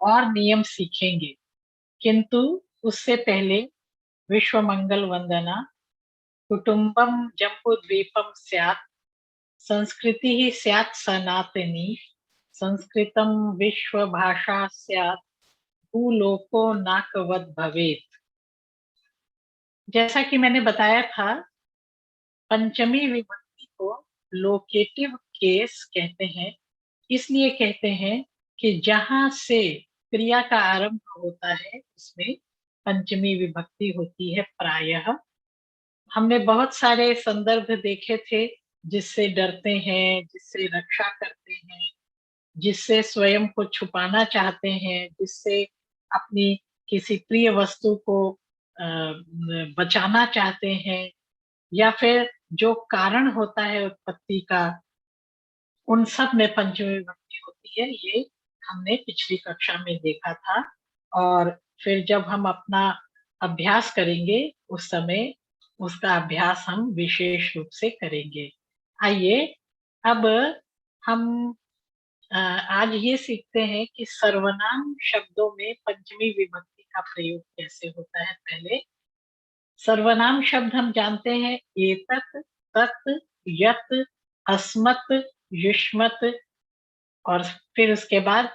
और नियम सीखेंगे, किंतु उससे पहले विश्व मंगल वंदना। कुटुंबम जम्बूद्वीपम स्यात्, संस्कृति ही स्यात् सनातनी, संस्कृतम विश्व भाषा स्यात्, भूलोको नाकवद भवेत्। जैसा कि मैंने बताया था, पंचमी विभक्ति को लोकेटिव केस कहते हैं। इसलिए कहते हैं कि जहां से क्रिया का आरंभ होता है उसमें पंचमी विभक्ति होती है प्रायः। हमने बहुत सारे संदर्भ देखे थे, जिससे डरते हैं, जिससे रक्षा करते हैं, जिससे स्वयं को छुपाना चाहते हैं, जिससे अपनी किसी प्रिय वस्तु को बचाना चाहते हैं, या फिर जो कारण होता है उत्पत्ति का, उन सब में पंचमी विभक्ति होती है। ये हमने पिछली कक्षा में देखा था, और फिर जब हम अपना अभ्यास करेंगे उस समय उसका अभ्यास हम विशेष रूप से करेंगे। आइए अब हम आज ये सीखते हैं कि सर्वनाम शब्दों में पंचमी विभक्ति का प्रयोग कैसे होता है। पहले सर्वनाम शब्द हम जानते हैं, एतत्, तत्, यत्, अस्मत्, युष्मत्, और फिर उसके बाद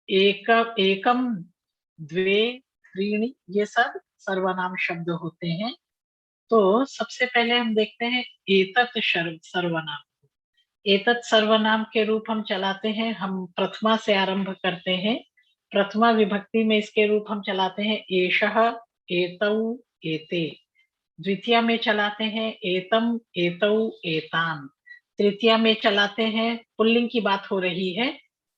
एकम, द्वे, त्रीणि, ये सब सर्वनाम शब्द होते हैं। तो सबसे पहले हम देखते हैं एतत् सर्वनाम। एतत् सर्वनाम के रूप हम चलाते हैं, हम प्रथमा से आरंभ करते हैं। प्रथमा विभक्ति में इसके रूप हम चलाते हैं एषः, एतौ, एते। द्वितीया में चलाते हैं एतम, एतौ, एतान। तृतीया में चलाते हैं, पुल्लिंग की बात हो रही है,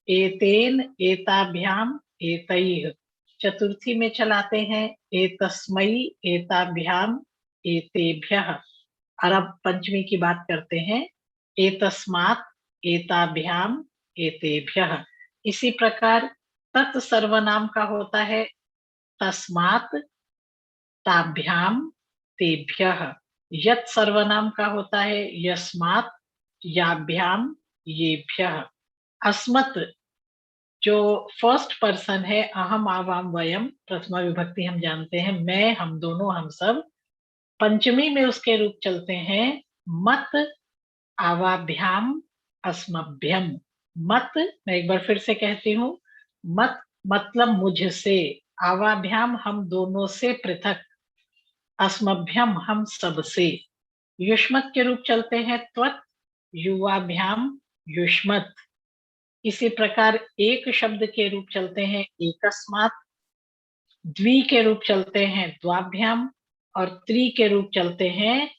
एतेन, एताभ्याम, एतैः। चतुर्थी में चलाते हैं एतस्मै, एताभ्याम, एतेभ्यः। और अब पंचमी की बात करते हैं, एतस्मात्, एताभ्याम, एतेभ्यः। इसी प्रकार तत् सर्वनाम का होता है तस्मात्, ताभ्याम, तेभ्यः। यत् सर्वनाम का होता है यस्मात्, याभ्याम, येभ्यः। अस्मत् जो फर्स्ट पर्सन है, अहम, आवाम, वयम, प्रथमा विभक्ति हम जानते हैं, मैं, हम दोनों, हम सब। पंचमी में उसके रूप चलते हैं मत, आवाभ्याम, अस्मभ्यम। मत, मैं एक बार फिर से कहती हूँ, मत मतलब मुझसे, आवाभ्याम हम दोनों से पृथक, अस्मभ्यम हम सबसे। युष्मत के रूप चलते हैं त्वत्, युवाभ्याम, युष्मत। इसी प्रकार एक शब्द के रूप चलते हैं एकस्मात्, द्वि के रूप चलते हैं द्वाभ्याम, और त्रि के रूप चलते हैं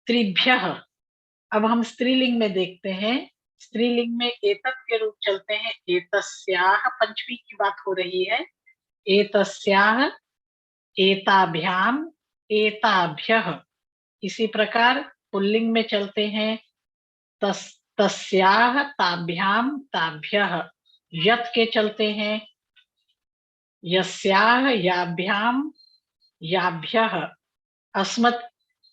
त्रिभ्यः। अब हम स्त्रीलिंग में देखते हैं, स्त्रीलिंग में एतत् के रूप चलते हैं एतस्याः, पंचमी की बात हो रही है, एतस्याः, एताभ्याम, एताभ्यः। इसी प्रकार पुल्लिंग में चलते हैं तस्याः, ताभ्याम, ताभ्यः। यत् के चलते हैं यस्याः, याभ्याम, याभ्यः। अस्मत्,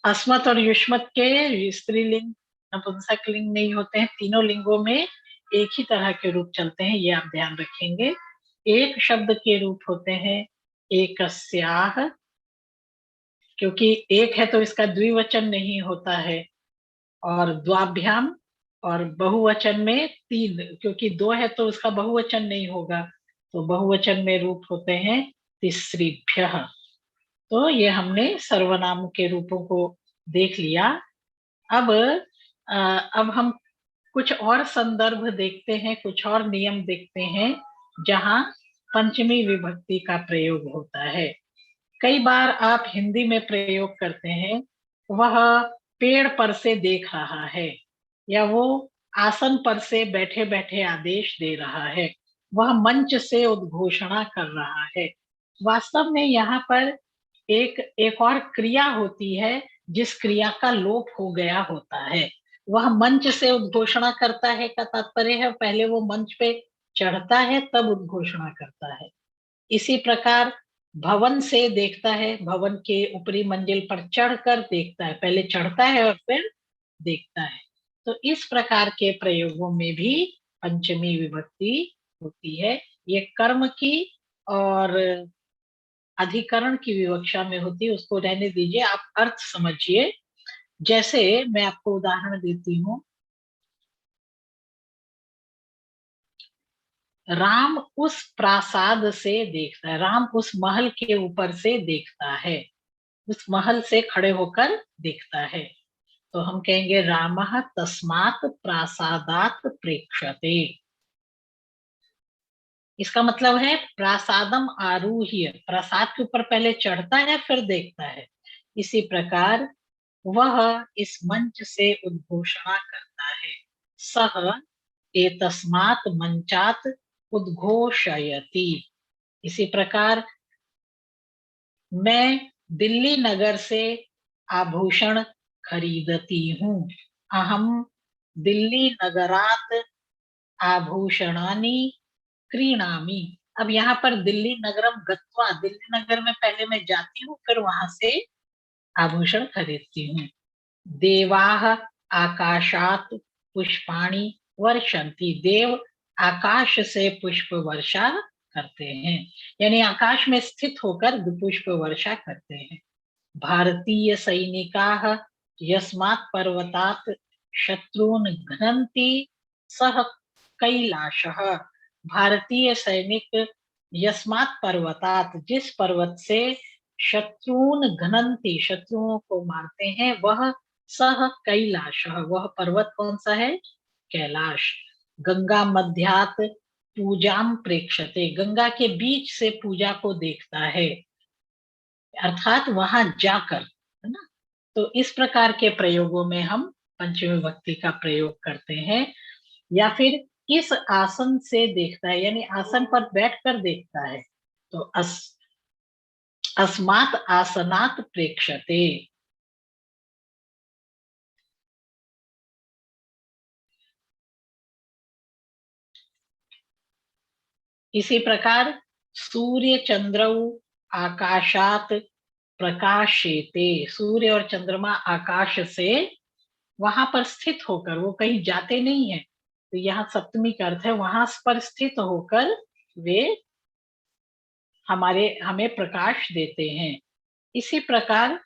अस्मत् और युष्मत के स्त्रीलिंग नपुंसक लिंग नहीं होते हैं, तीनों लिंगों में एक ही तरह के रूप चलते हैं, ये आप ध्यान रखेंगे। एक शब्द के रूप होते हैं एकस्याः, क्योंकि एक है तो इसका द्विवचन नहीं होता है, और द्वाभ्याम, और बहुवचन में तीन, क्योंकि दो है तो उसका बहुवचन नहीं होगा, तो बहुवचन में रूप होते हैं तिसृभ्यः। तो ये हमने सर्वनाम के रूपों को देख लिया। अब हम कुछ और संदर्भ देखते हैं, कुछ और नियम देखते हैं जहां पंचमी विभक्ति का प्रयोग होता है। कई बार आप हिंदी में प्रयोग करते हैं, वह पेड़ पर से देख रहा है, या वो आसन पर से बैठे बैठे आदेश दे रहा है, वह मंच से उद्घोषणा कर रहा है। वास्तव में यहाँ पर एक और क्रिया होती है जिस क्रिया का लोप हो गया होता है। वह मंच से उद्घोषणा करता है का तात्पर्य है पहले वो मंच पे चढ़ता है तब उद्घोषणा करता है। इसी प्रकार भवन से देखता है, भवन के ऊपरी मंजिल पर चढ़कर देखता है, पहले चढ़ता है और फिर देखता है। तो इस प्रकार के प्रयोगों में भी पंचमी विभक्ति होती है, ये कर्म की और अधिकरण की विवक्षा में होती है, उसको रहने दीजिए, आप अर्थ समझिए। जैसे मैं आपको उदाहरण देती हूँ, राम उस प्रासाद से देखता है, राम उस महल के ऊपर से देखता है, उस महल से खड़े होकर देखता है, तो हम कहेंगे रामः तस्मात् प्रासादात् प्रेक्षते। इसका मतलब है प्रासादम आरूह्य, प्रासाद के ऊपर पहले चढ़ता है फिर देखता है। इसी प्रकार वह इस मंच से उद्घोषणा करता है, सह एतस्मात् मंचात् उद्घोषयति। इसी प्रकार मैं दिल्ली नगर से आभूषण खरीदती हूँ, अहम दिल्ली नगरात आभूषणानि क्रीणामि। अब यहाँ पर दिल्ली नगरम गत्वा, दिल्ली नगर में पहले मैं जाती हूँ फिर वहां से आभूषण खरीदती हूँ। देवाः आकाशात् पुष्पाणि वर्षन्ति, देव आकाश से पुष्प वर्षा करते हैं, यानी आकाश में स्थित होकर पुष्प वर्षा करते हैं। भारतीय सैनिकाः यस्मात् पर्वतात् शत्रून् घ्नन्ति सः कैलाशः। भारतीय सैनिक यस्मात् पर्वतात्, जिस पर्वत से शत्रून् घ्नन्ति, शत्रुओं को मारते हैं, वह सह कैलाशः, वह पर्वत कौन सा है? कैलाश। गंगा मध्यात पूजाम प्रेक्षते, गंगा के बीच से पूजा को देखता है, अर्थात वहां जाकर, है ना। तो इस प्रकार के प्रयोगों में हम पंचमी विभक्ति का प्रयोग करते हैं। या फिर इस आसन से देखता है, यानी आसन पर बैठकर देखता है, तो अस्मात् आसनात् प्रेक्षते। इसी प्रकार सूर्य चंद्रौ आकाशात प्रकाशेते, सूर्य और चंद्रमा आकाश से वहां पर स्थित होकर, वो कहीं जाते नहीं है, तो यहाँ सप्तमी का अर्थ है वहां पर स्थित होकर वे हमें प्रकाश देते हैं। इसी प्रकार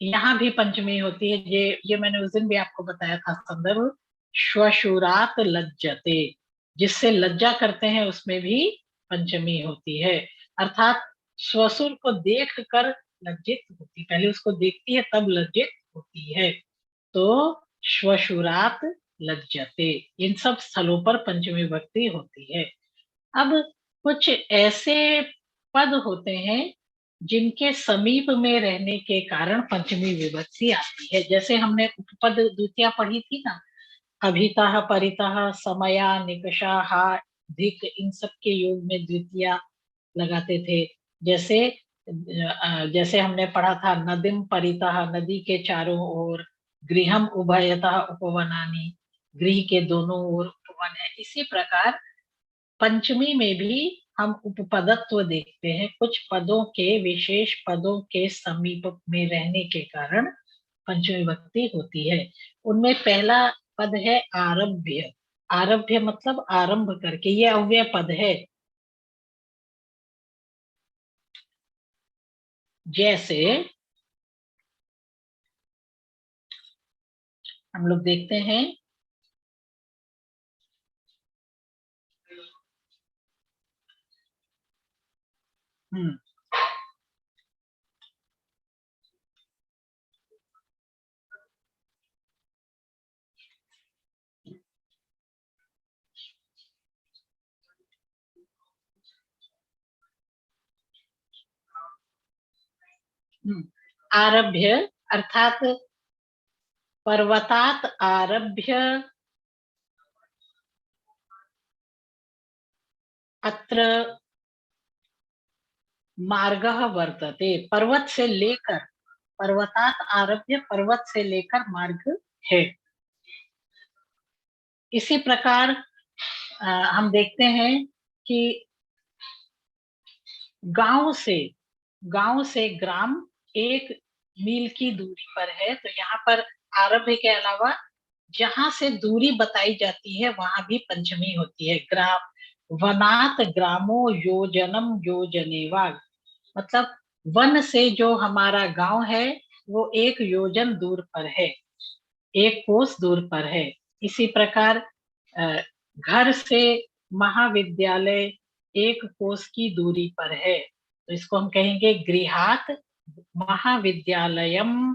यहाँ भी पंचमी होती है, ये मैंने उस दिन भी आपको बताया था संदर्भ, श्वशुरात लज्जते, जिससे लज्जा करते हैं उसमें भी पंचमी होती है, अर्थात श्वशुर को देख कर लज्जित होती, पहले उसको देखती है तब लज्जित होती है, तो श्वशुरात लज्जते। इन सब स्थलों पर पंचमी विभक्ति होती है। अब कुछ ऐसे पद होते हैं जिनके समीप में रहने के कारण पंचमी विभक्ति आती है, जैसे हमने उपपद द्वितीया पढ़ी थी ना, अभितः परितः समया निकषा हा धिक, इन सब के योग में द्वितीया लगाते थे। जैसे हमने पढ़ा था नदीम परितः, नदी के चारों ओर, गृहम उभयतः उपवनानि, गृह के दोनों ओर उपवन है। इसी प्रकार पंचमी में भी हम उपपदत्व देखते हैं, कुछ पदों के, विशेष पदों के समीप में रहने के कारण पंचमी विभक्ति होती है। उनमें पहला पद है आरभ्य। आरभ्य मतलब आरंभ करके, ये अव्यय पद है। जैसे हम लोग देखते हैं, हम्म आरभ्य अर्थात पर्वतात आरभ्य अत्र मार्गः वर्तते, पर्वत से लेकर, पर्वतात आरभ्य पर्वत से लेकर मार्ग है। इसी प्रकार हम देखते हैं कि गांव से गांव से ग्राम 1 मील की दूरी पर है, तो यहाँ पर आरभ्य के अलावा जहां से दूरी बताई जाती है वहां भी पंचमी होती है। ग्राम वनात ग्रामो योजनम योजनेवा, मतलब वन से जो हमारा गांव है वो 1 योजन दूर पर है, 1 कोस दूर पर है। इसी प्रकार घर से महाविद्यालय 1 कोस की दूरी पर है, तो इसको हम कहेंगे गृहात महाविद्यालयम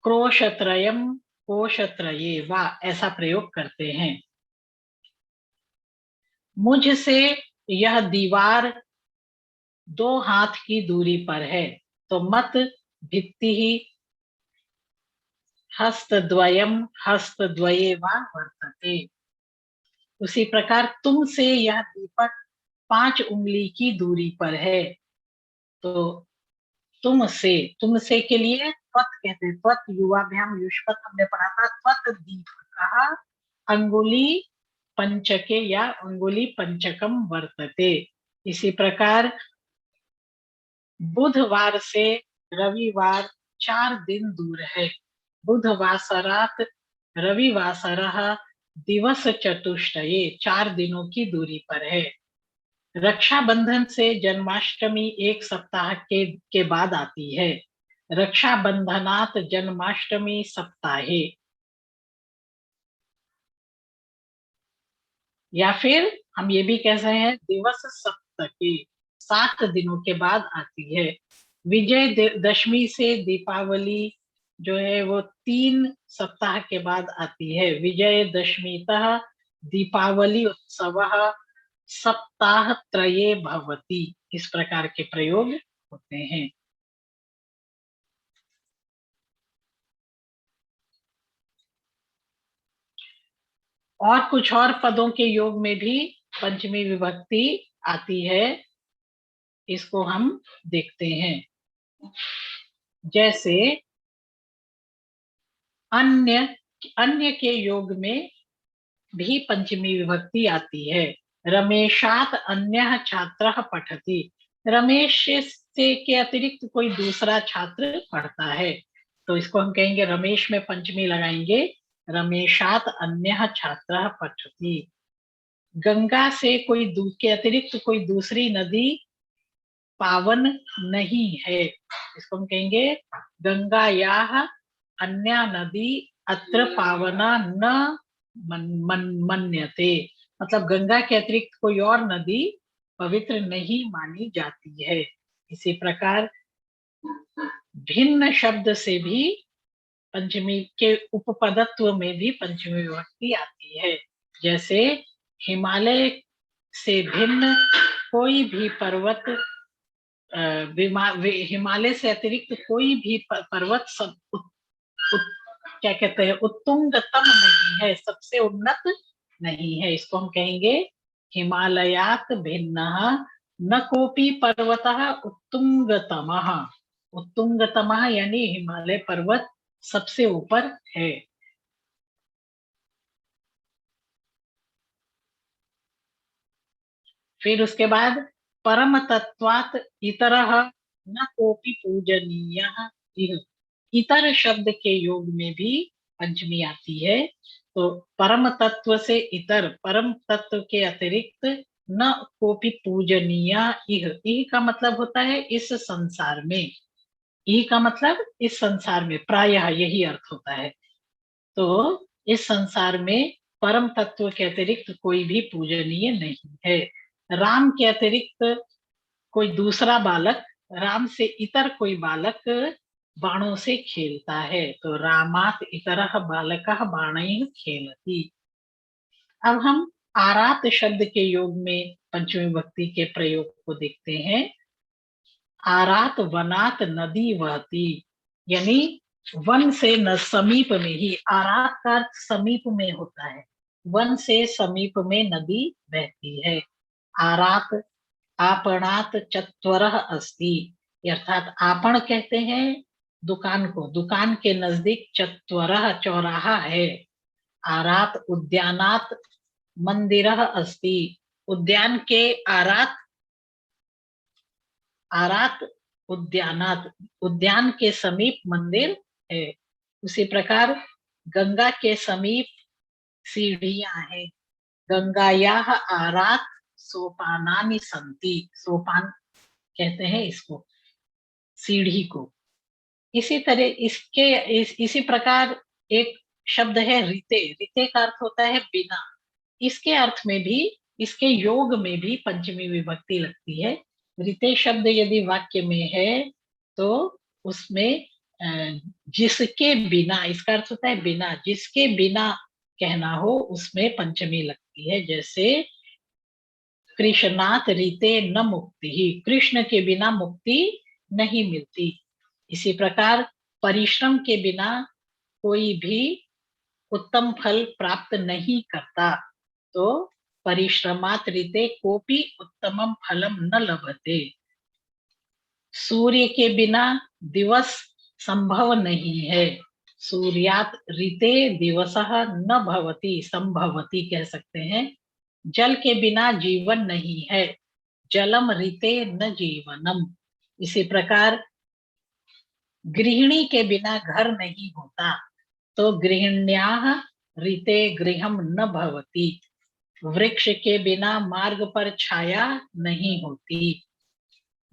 क्रोशत्रयम कोशत्रये वा, ऐसा प्रयोग करते हैं। मुझसे यह दीवार 2 हाथ की दूरी पर है, तो मत भित्ति ही हस्तद्वयम हस्तद्वये वा वर्तते। उसी प्रकार तुमसे यह दीपक 5 उंगली की दूरी पर है, तो तुमसे के लिए त्वत कहते हैं। त्वत युवाभ्याम युष्पत हमने पढ़ा था। त्वत दीपकः अंगुली पंचके या अंगुली पंचकम वर्तते। इसी प्रकार बुधवार से रविवार 4 दिन दूर है। बुधवासरात रविवासरः दिवस चतुष्टये, 4 दिनों की दूरी पर है। रक्षाबंधन से जन्माष्टमी 1 सप्ताह के बाद आती है। रक्षाबंधनात जन्माष्टमी सप्ताहे, या फिर हम ये भी कह रहे हैं दिवस सप्तके, 7 दिनों के बाद आती है। विजय दशमी से दीपावली जो है वो 3 सप्ताह के बाद आती है। विजयदशमीतः दीपावली उत्सव सप्ताह त्रये भवति, इस प्रकार के प्रयोग होते हैं। और कुछ और पदों के योग में भी पंचमी विभक्ति आती है, इसको हम देखते हैं। जैसे अन्य अन्य के योग में भी पंचमी विभक्ति आती है। रमेशात अन्यः छात्रः पठति, रमेश से के अतिरिक्त कोई दूसरा छात्र पढ़ता है, तो इसको हम कहेंगे रमेश में पंचमी लगाएंगे, रमेशात अन्यः छात्रः पठति। गंगा से के अतिरिक्त कोई दूसरी नदी पावन नहीं है, इसको हम कहेंगे गंगायाः अन्या नदी अत्र पावना न मन्यते, मतलब गंगा के अतिरिक्त कोई और नदी पवित्र नहीं मानी जाती है। इसी प्रकार भिन्न शब्द से भी पंचमी के उपपदत्व में भी पंचमी विभक्ति आती है। जैसे हिमालय से भिन्न कोई भी पर्वत, हिमालय से अतिरिक्त कोई भी पर्वत क्या कहते हैं उत्तुंगतम नहीं है, सबसे उन्नत नहीं है, इसको हम कहेंगे हिमालयात भिन्नः न कोपि पर्वतः उत्तुंगतमः। उत्तुंगतमः यानी हिमालय पर्वत सबसे ऊपर है। फिर उसके बाद परम तत्वात इतरः न कोपि पूजनीयः, इतर शब्द के योग में भी पंचमी आती है। तो परम तत्व से इतर, परम तत्व के अतिरिक्त न कोपि पूजनीय, इह का मतलब होता है इस संसार में, इह का मतलब इस संसार में, प्रायः यही अर्थ होता है। तो इस संसार में परम तत्व के अतिरिक्त कोई भी पूजनीय नहीं है। राम के अतिरिक्त कोई दूसरा बालक, राम से इतर कोई बालक बाणों से खेलता है, तो रामात इतरः बालकः बाणैः खेलति। अब हम आरात शब्द के योग में पंचमी विभक्ति के प्रयोग को देखते हैं। आरात वनात नदी वहती, यानी वन से न समीप में ही, आरात का अर्थ समीप में होता है, वन से समीप में नदी बहती है। आरात आपणात चत्वरः अस्ति, अर्थात आपण कहते हैं दुकान को, दुकान के नजदीक चत्वरः चौराहा है। आरात उद्यानात मंदिरः अस्ति, उद्यान के आरात, आरात उद्यानात, उद्यान के समीप मंदिर है। उसी प्रकार गंगा के समीप सीढ़ियां हैं, गंगायाः आरात् सोपानानि सन्ति। सोपान कहते हैं इसको, सीढ़ी को। इसी तरह इसी प्रकार एक शब्द है रीते। रीते का अर्थ होता है बिना। इसके अर्थ में भी, इसके योग में भी पंचमी विभक्ति लगती है। रीते शब्द यदि वाक्य में है तो उसमें जिसके बिना, इसका अर्थ होता है बिना, जिसके बिना कहना हो उसमें पंचमी लगती है। जैसे कृष्णात रीते न मुक्ति ही, कृष्ण के बिना मुक्ति नहीं मिलती। इसी प्रकार परिश्रम के बिना कोई भी उत्तम फल प्राप्त नहीं करता, तो परिश्रमात रीते कोपि उत्तमम फलम न लभते। सूर्य के बिना दिवस संभव नहीं है। सूर्यात रीते दिवसः न भवति, संभवति कह सकते हैं। जल के बिना जीवन नहीं है। जलम रीते न जीवनम। इसी प्रकार गृहिणी के बिना घर नहीं होता, तो गृहिण्याः रीते गृहम न भवति। वृक्ष के बिना मार्ग पर छाया नहीं होती।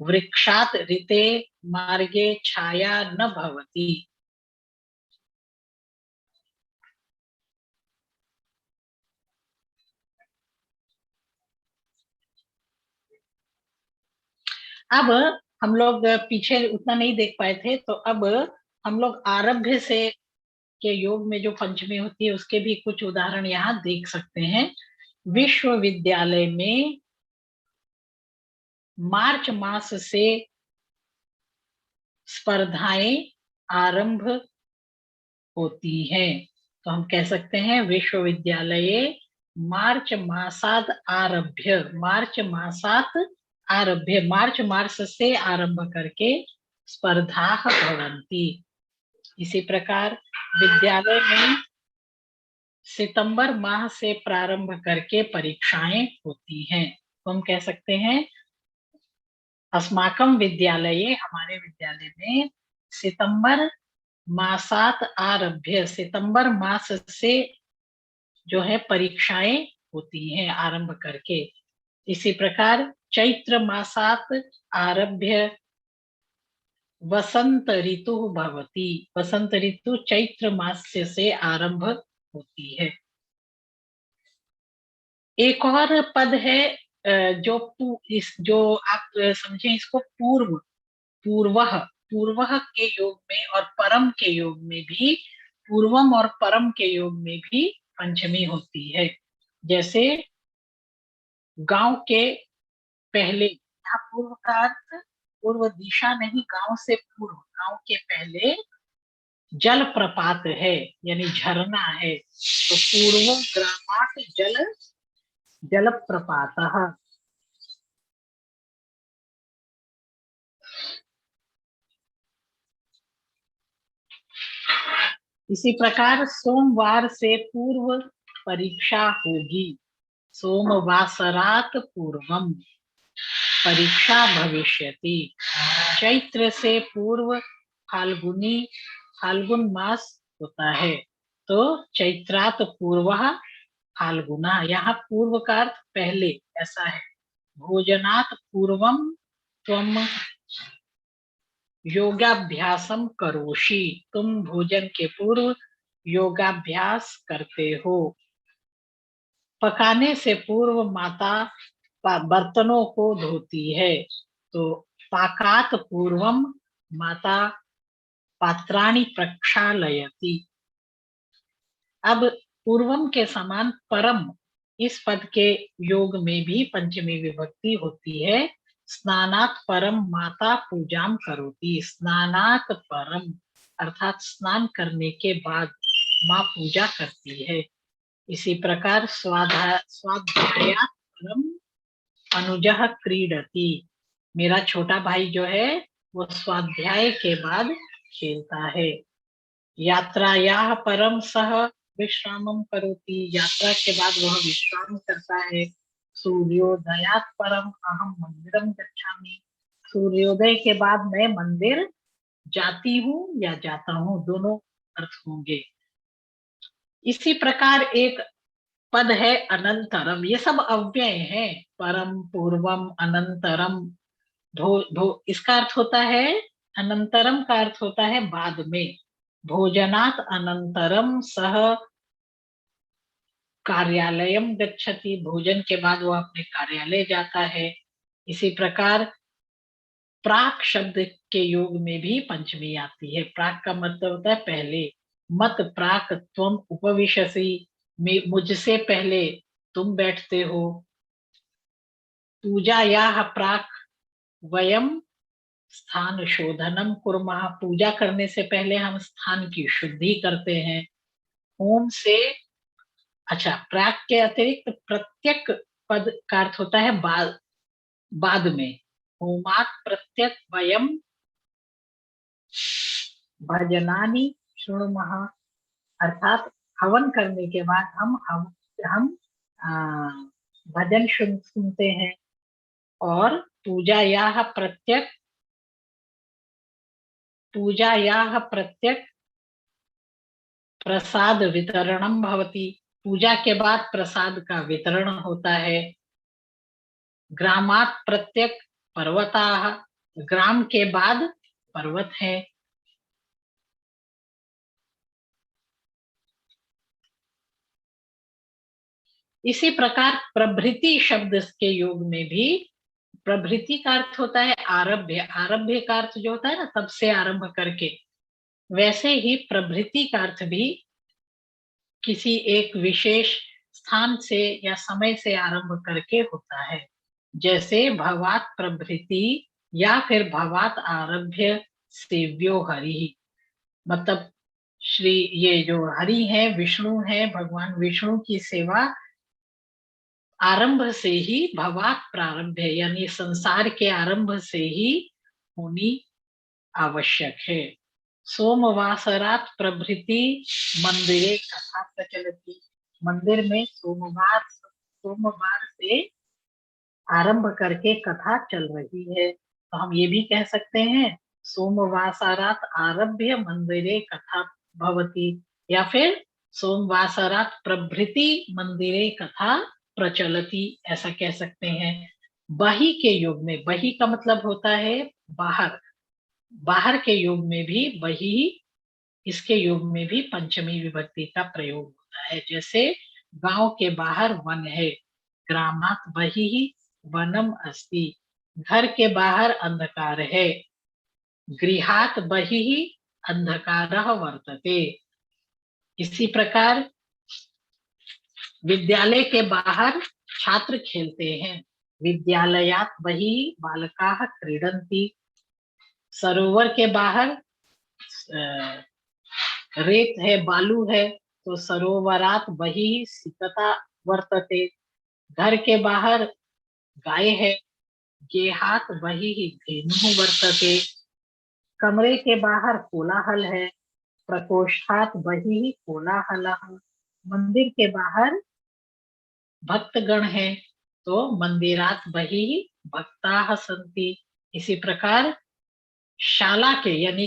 वृक्षात रीते मार्गे छाया न भवति। अब हम लोग पीछे उतना नहीं देख पाए थे, तो अब हम लोग आरभ्य से के योग में जो पंचमी होती है उसके भी कुछ उदाहरण यहाँ देख सकते हैं। विश्वविद्यालय में मार्च मास से स्पर्धाएं आरंभ होती हैं, तो हम कह सकते हैं विश्वविद्यालये मार्च मासाद आरभ्य। मार्च मासात आरभ्य, मार्च मास से आरंभ करके स्पर्धा भवन्ति। इसी प्रकार विद्यालय में सितंबर माह से प्रारंभ करके परीक्षाएं होती हैं, तो हम कह सकते हैं अस्माकं विद्यालये, हमारे विद्यालय में सितंबर मासात आरभ्य, सितंबर मास से जो है परीक्षाएं होती हैं आरंभ करके। इसी प्रकार चैत्र मासात आरभ्य वसंत ऋतु भवति। वसंत ऋतु चैत्र मास से आरंभ होती है। एक और पद है जो आप समझे इसको, पूर्व, पूर्वः। पूर्वः के योग में और परम के योग में भी, पूर्वम और परम के योग में भी पंचमी होती है। जैसे गांव के पहले, यहाँ पूर्व का अर्थ पूर्व दिशा नहीं, गांव से पूर्व, गांव के पहले जल प्रपात है यानी झरना है, तो पूर्व ग्रामात जल प्रपातः। इसी प्रकार सोमवार से पूर्व परीक्षा होगी। सोमवासरात पूर्वम परीक्षा भविष्यति। चैत्र से पूर्व फाल्गुनी, फाल्गुन मास होता है, तो चैत्रात पूर्व फाल्गुना। यहाँ पूर्व का अर्थ पहले ऐसा है। भोजनात पूर्वम त्वम योगाभ्यासम करोषि, तुम भोजन के पूर्व योगाभ्यास करते हो। पकाने से पूर्व माता बर्तनों को धोती है, तो पाकात पूर्वम माता पात्राणि प्रक्षालयति। अब पूर्वम के समान परम, इस पद के योग में भी पंचमी विभक्ति होती है। स्नानात परम माता पूजाम करोति। स्नानात परम अर्थात स्नान करने के बाद माँ पूजा करती है। इसी प्रकार स्वाध्यायात परम अनुजः क्रीडति। मेरा छोटा भाई जो है वो स्वाध्याय के बाद खेलता है। यात्रायाः परम सह विश्रामम करोति। यात्रा के बाद वह विश्राम करता है। सूर्योदयात परम अहम मंदिरम गच्छामि। सूर्योदय के बाद मैं मंदिर जाती हूँ या जाता हूँ, दोनों अर्थ होंगे। इसी प्रकार एक पद है अनंतरम, ये सब अव्यय है। परम, पूर्वम, अनंतरम। धो धो इसका अर्थ होता है, अनंतरम का अर्थ होता है बाद में। भोजनात् अनंतरम सह कार्यालयम गच्छति, भोजन के बाद वो अपने कार्यालय जाता है। इसी प्रकार प्राक शब्द के योग में भी पंचमी आती है। प्राक का मतलब होता है पहले। मत प्राक त्वम उपविशसि, मुझसे पहले तुम बैठते हो। पूजा या प्राक वयम स्थान शोधनम कुर्मः, पूजा करने से पहले हम स्थान की शुद्धि करते हैं। होम से, अच्छा, प्राक के अतिरिक्त प्रत्यक पद का अर्थ होता है बाद, बाद में। होमात प्रत्यक वयम भजनानि शृणुमः, अर्थात हवन करने के बाद हम आ, भजन सुनते हैं। और पूजायाः प्रत्यक प्रसाद वितरणम भवति, पूजा के बाद प्रसाद का वितरण होता है। ग्रामात प्रत्यक पर्वताः, ग्राम के बाद पर्वत है। इसी प्रकार प्रभृति शब्द के योग में भी, प्रभृति का अर्थ होता है आरभ्य, आरभ्य का अर्थ जो होता है ना तब से आरंभ करके, वैसे ही प्रभृति का अर्थ भी किसी एक विशेष स्थान से या समय से आरंभ करके होता है। जैसे भवात प्रभृति या फिर भवात आरभ्य सेव्यो हरि, मतलब श्री, ये जो हरि है, विष्णु है, भगवान विष्णु की सेवा आरंभ से ही, भवात प्रारंभ है यानी संसार के आरंभ से ही होनी आवश्यक है। सोमवासरात प्रभृति मंदिरे कथा प्रचलती, मंदिर में सोमवार से आरंभ करके कथा चल रही है। तो हम ये भी कह सकते हैं सोमवासरात आरभ्य मंदिरे कथा भवती, या फिर सोमवासरात प्रभृति मंदिरे कथा प्रचलती, ऐसा कह सकते हैं। बही के योग में, बही का मतलब होता है बाहर, बाहर के योग में भी बही, इसके योग में भी पंचमी विभक्ति का प्रयोग होता है। जैसे गांव के बाहर वन है, ग्रामात बहिः वनम अस्ति, घर के बाहर अंधकार है। गृहात बहिः अंधकारः वर्तते। इसी प्रकार विद्यालय के बाहर छात्र खेलते हैं। विद्यालयात बहिः बालकाः क्रीडन्ति। सरोवर के बाहर रेत है, बालू है, तो सरोवरात बहिः सिकता वर्तते। घर के बाहर गाय है, गेहात बहिः धेनुः वर्तते। कमरे के बाहर कोलाहल है, प्रकोष्ठात बहिः कोलाहलः। मंदिर के बाहर भक्तगण है, तो मंदिरात बहिः भक्ताः सन्ति। इसी प्रकार शाला के, यानी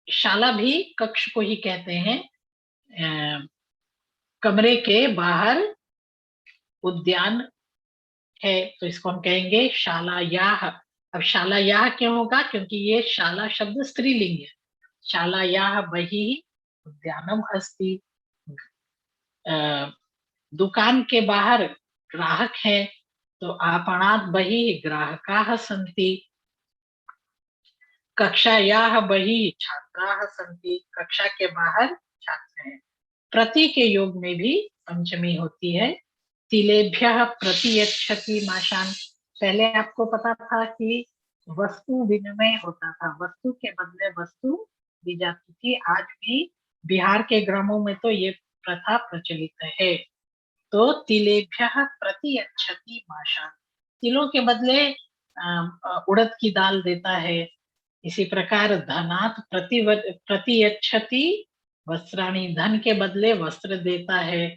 शाला भी कक्ष को ही कहते हैं, कमरे के बाहर उद्यान है, तो इसको हम कहेंगे शालायाः। अब शालायाः क्यों होगा, क्योंकि ये शाला शब्द स्त्रीलिंग है। शालायाः बहिः उद्यानम अस्ति। दुकान के बाहर ग्राहक है, तो आपणात बहिः ग्राहकाः सन्ति। कक्षायाः बहिः छात्राः सन्ति, कक्षा के बाहर छात्र हैं। प्रति के योग में भी पंचमी होती है। तिलेभ्यः प्रतियच्छति माशान, पहले आपको पता था कि वस्तु विनिमय होता था, वस्तु के बदले वस्तु दी जाती थी। आज भी बिहार के ग्रामों में तो ये प्रथा प्रचलित है। तो तिलेभ्यः प्रतियच्छति माशान, तिलों के बदले उड़द की दाल देता है। इसी प्रकार धनात् प्रतियच्छति वस्त्राणि, धन के बदले वस्त्र देता है।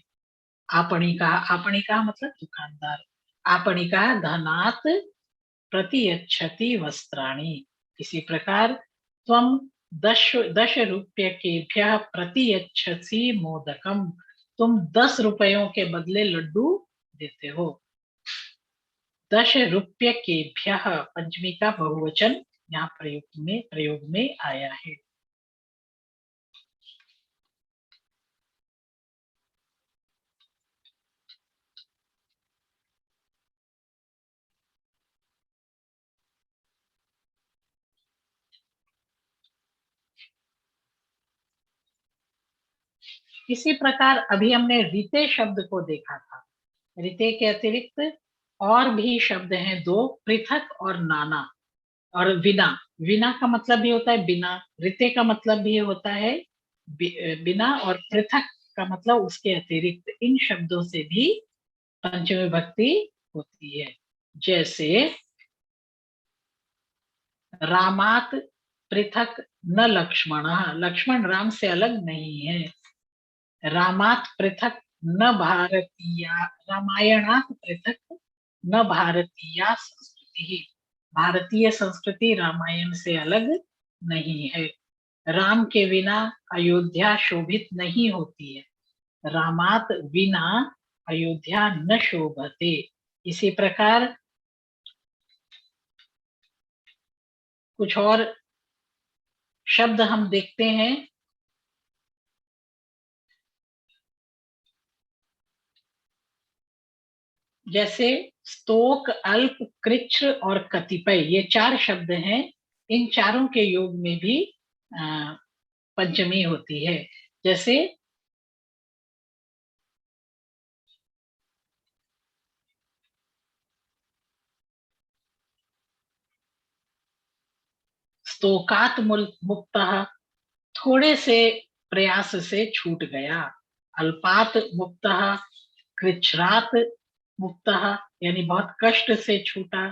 आपणिका, आपणिका मतलब दुकानदार, आपणिका धनात् प्रतियच्छति वस्त्राणि। इसी प्रकार त्वं दश रूप्यकेभ्यः प्रतियच्छसि मोदकम, तुम 10 रुपयों के बदले लड्डू देते हो। 10 रुप्यकेभ्यः पंचमी का बहुवचन यहाँ प्रयोग में आया है। इसी प्रकार अभी हमने रीते शब्द को देखा था। रीते के अतिरिक्त और भी शब्द हैं दो, पृथक और नाना और विना। विना का मतलब भी होता है बिना, रीते का मतलब भी होता है बिना, और पृथक का मतलब उसके अतिरिक्त। इन शब्दों से भी पंचमी विभक्ति होती है। जैसे रामात पृथक न लक्ष्मण, लक्ष्मण राम से अलग नहीं है। रामात पृथक न भारतीया, रामायणात पृथक न भारतीया संस्कृति, भारतीय संस्कृति रामायण से अलग नहीं है। राम के बिना अयोध्या शोभित नहीं होती है। रामात बिना अयोध्या न शोभते। इसी प्रकार कुछ और शब्द हम देखते हैं। जैसे स्तोक, अल्प, कृच्छ और कतिपय, ये 4 शब्द हैं। इन चारों के योग में भी पंचमी होती है। जैसे स्तोकात मुक्तः, थोड़े से प्रयास से छूट गया। अल्पात मुक्तः, कृच्छ्रात मुक्तः यानी बहुत कष्ट से छूटा।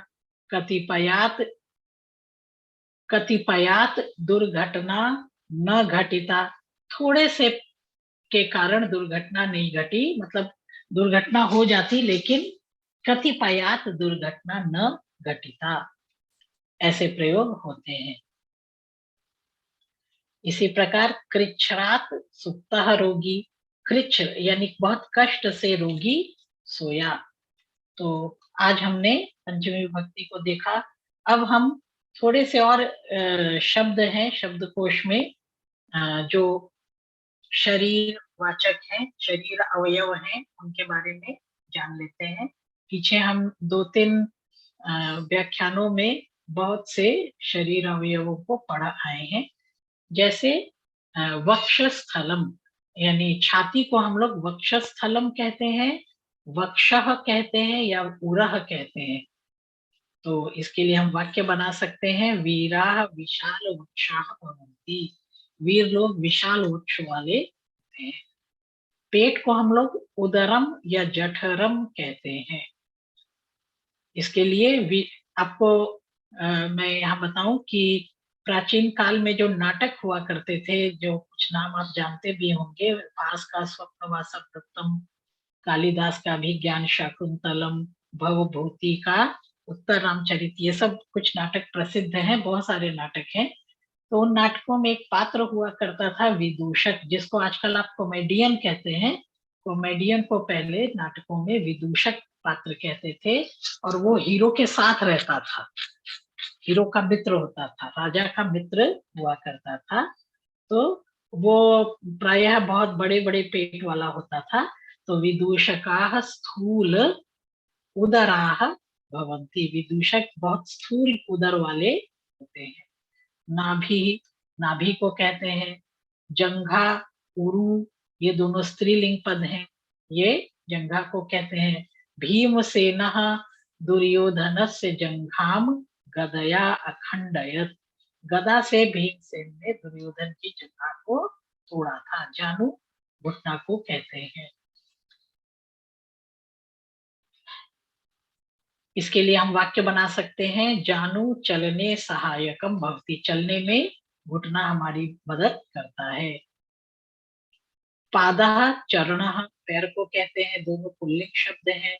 कतिपयात, कतिपयात दुर्घटना न घटिता, थोड़े से के कारण दुर्घटना नहीं घटी, मतलब दुर्घटना हो जाती लेकिन कतिपयात दुर्घटना न घटिता, ऐसे प्रयोग होते हैं। इसी प्रकार कृच्छ्रात सुप्तः रोगी, कृच्छ यानी बहुत कष्ट से रोगी सोया। तो आज हमने पंचमी विभक्ति को देखा। अब हम थोड़े से और शब्द हैं शब्दकोश में जो शरीर वाचक हैं, शरीर अवयव हैं, उनके बारे में जान लेते हैं। पीछे हम 2-3 व्याख्यानों में बहुत से शरीर अवयवों को पढ़ा आए हैं। जैसे वक्षस्थलम, यानी छाती को हम लोग वक्षस्थलम कहते हैं, वक्षः कहते हैं या उरः कहते हैं। तो इसके लिए हम वाक्य बना सकते हैं, वीराः विशाल वक्षाः भवन्ति, वीर लोग विशाल वक्ष वाले होते हैं। पेट को हम लोग उदरम या जठरम कहते हैं। इसके लिए आपको मैं यहाँ बताऊं कि प्राचीन काल में जो नाटक हुआ करते थे, जो कुछ नाम आप जानते भी होंगे, भास का स्वप्नवासवदत्तम, कालिदास का अभिज्ञान शाकुंतलम, भवभूति का उत्तर रामचरित, ये सब कुछ नाटक प्रसिद्ध हैं, बहुत सारे नाटक हैं। तो उन नाटकों में एक पात्र हुआ करता था विदूषक, जिसको आजकल आप कॉमेडियन कहते हैं। कॉमेडियन को पहले नाटकों में विदूषक पात्र कहते थे, और वो हीरो के साथ रहता था, हीरो का मित्र होता था, राजा का मित्र हुआ करता था। तो वो प्रायः बहुत बड़े बड़े पेट वाला होता था। तो विदूषकाः स्थूल उदराः भवन्ति, विदूषक बहुत स्थूल उदर वाले होते हैं। नाभि, नाभि को कहते हैं। जंघा, उरु, ये दोनों स्त्रीलिंग पद हैं, ये जंघा को कहते हैं। भीमसेनः दुर्योधनस्य जंघाम गदया अखंडयत, गदा से भीमसेन ने दुर्योधन की जंघा को तोड़ा था। जानू घुटना को कहते हैं। इसके लिए हम वाक्य बना सकते हैं, जानू चलने सहायकम भवति, चलने में घुटना हमारी मदद करता है। पादः चरणः, पैर को कहते हैं, दोनों पुल्लिंग शब्द हैं।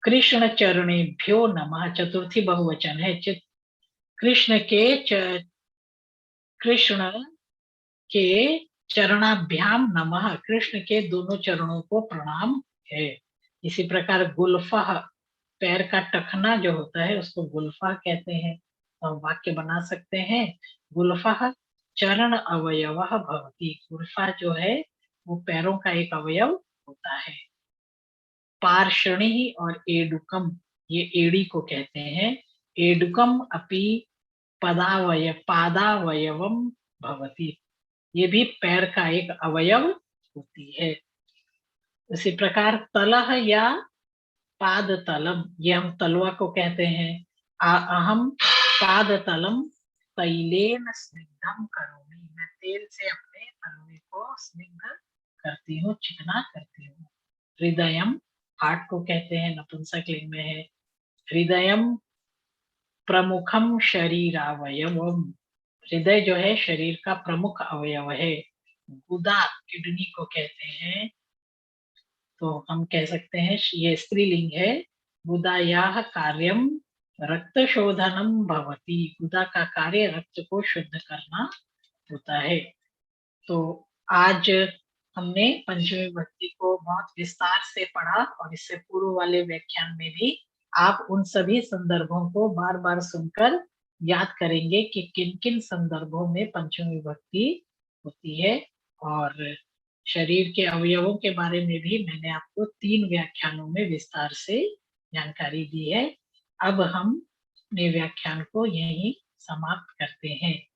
कृष्ण चरणेभ्यो नमः, चतुर्थी बहुवचन है। कृष्ण के कृष्ण के चरणाभ्याम नमः, कृष्ण के दोनों चरणों को प्रणाम है। इसी प्रकार गुल्फः, पैर का टखना जो होता है उसको गुल्फा कहते हैं। तो हम वाक्य बना सकते हैं, गुल्फः चरण अवयवः भवति। गुल्फा जो है वो पैरों का एक अवयव होता है। पार्षणि और एडुकम, ये एड़ी को कहते हैं। एडुकम अपि पादावयवम भवति, ये भी पैर का एक अवयव होती है। उसी प्रकार तलह या पाद तलम, ये हम तलवा को कहते हैं। अहम पाद तलम तैलेन स्निग्धम करोमि, मैं तेल से अपने तलवे को स्निग्ध करती हूँ, चिकना करती हूँ। हृदयम, हार्ट को कहते हैं, नपुंसक लिंग में है। हृदयम प्रमुखम शरीरावयवम, हृदय जो है शरीर का प्रमुख अवयव है। गुदा, किडनी को कहते हैं। तो हम कह सकते हैं ये स्त्रीलिंग है। गुदायाः कार्यम रक्त शोधनम भवति, गुदा का कार्य रक्त को शुद्ध करना होता है। तो आज हमने पंचमी विभक्ति को बहुत विस्तार से पढ़ा, और इससे पूर्व वाले व्याख्यान में भी आप उन सभी संदर्भों को बार बार सुनकर याद करेंगे कि किन किन संदर्भों में पंचमी विभक्ति होती है। और शरीर के अवयवों के बारे में भी मैंने आपको 3 व्याख्यानों में विस्तार से जानकारी दी है। अब हम अपने व्याख्यान को यहीं समाप्त करते हैं।